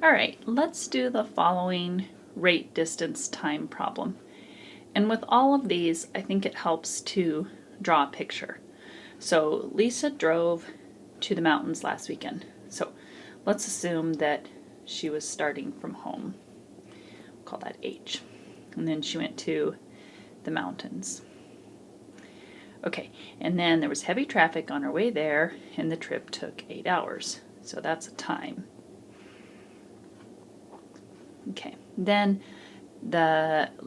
All right, let's do the following rate, distance, time problem. And with all of these, I think it helps to draw a picture. So Lisa drove to the mountains last weekend. So let's assume that she was starting from home. We'll call that H. And then she went to the mountains. Okay, and then there was heavy traffic on her way there, and the trip took 8 hours. So that's a time. Okay, then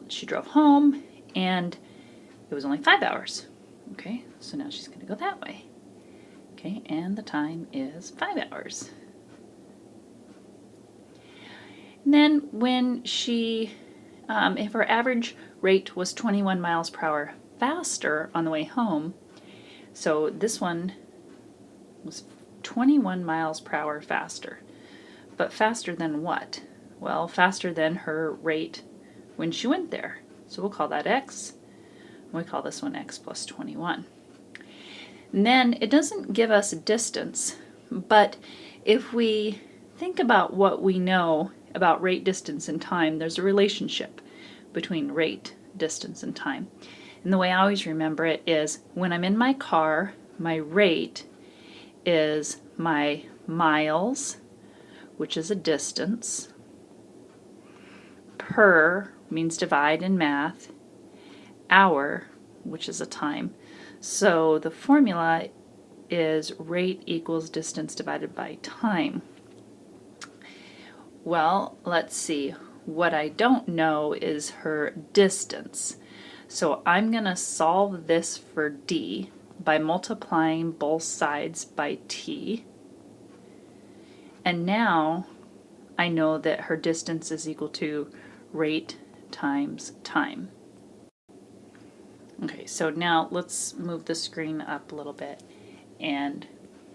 she drove home, and it was only 5 hours. Okay, so now she's going to go that way. Okay, and the time is 5 hours. And then when if her average rate was 21 miles per hour faster on the way home, so this one was 21 miles per hour faster. But faster than what? Well, faster than her rate when she went there. So we'll call that x. And we call this one x plus 21. And then it doesn't give us a distance, but if we think about what we know about rate, distance, and time, there's a relationship between rate, distance, and time. And the way I always remember it is when I'm in my car, my rate is my miles, which is a distance, per means divide in math, hour, which is a time. So the formula is rate equals distance divided by time. Well, let's see. What I don't know is her distance. So I'm going to solve this for D by multiplying both sides by T. And now I know that her distance is equal to rate times time. Okay, so now let's move the screen up a little bit and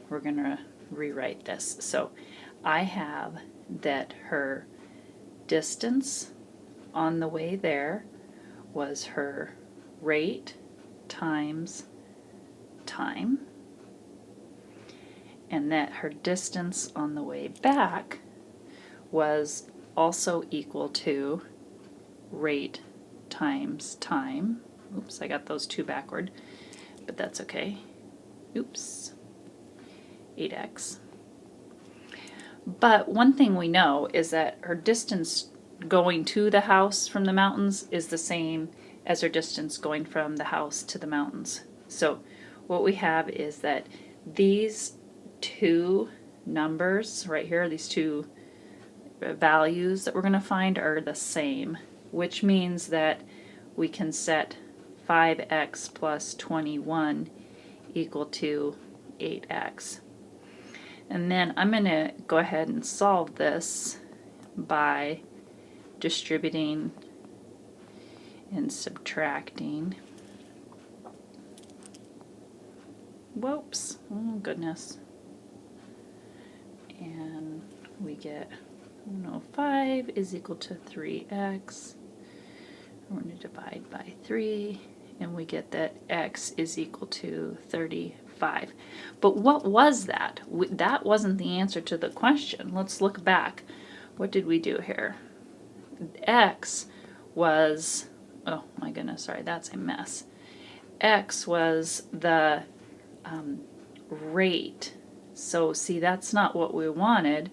we're going to rewrite this. So I have that her distance on the way there was her rate times time, and that her distance on the way back was also equal to rate times time. Oops, I got those two backward, but that's okay. Oops, 8x. But one thing we know is that her distance going to the house from the mountains is the same as her distance going from the house to the mountains. So what we have is that these two numbers right here, these two values that we're going to find are the same, which means that we can set 5x plus 21 equal to 8x. And then I'm going to go ahead and solve this by distributing and subtracting. Whoops, oh goodness. And we get 5 is equal to 3x. We're going to divide by 3, and we get that x is equal to 35. But what was that? That wasn't the answer to the question. Let's look back. What did we do here? X was, oh my goodness, sorry, that's a mess. X was the rate. So see, that's not what we wanted.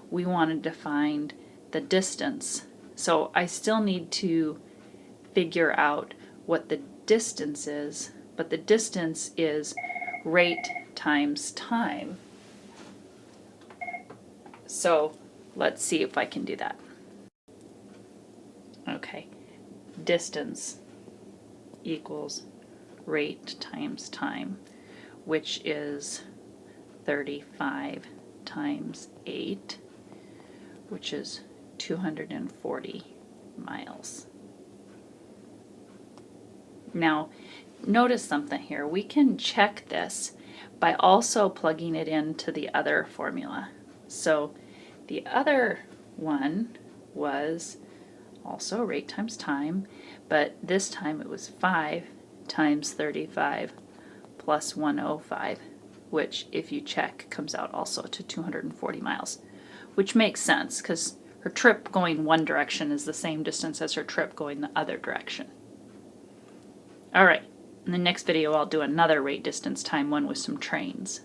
We wanted to find the distance. So I still need to figure out what the distance is, but the distance is rate times time. So let's see if I can do that. Okay, distance equals rate times time, which is 35 times 8, which is 240 miles. Now, notice something here. We can check this by also plugging it into the other formula. So the other one was also rate times time, but this time it was 5 times 35 plus 105, which if you check comes out also to 240 miles, which makes sense because her trip going one direction is the same distance as her trip going the other direction. All right, in the next video I'll do another rate distance time one with some trains.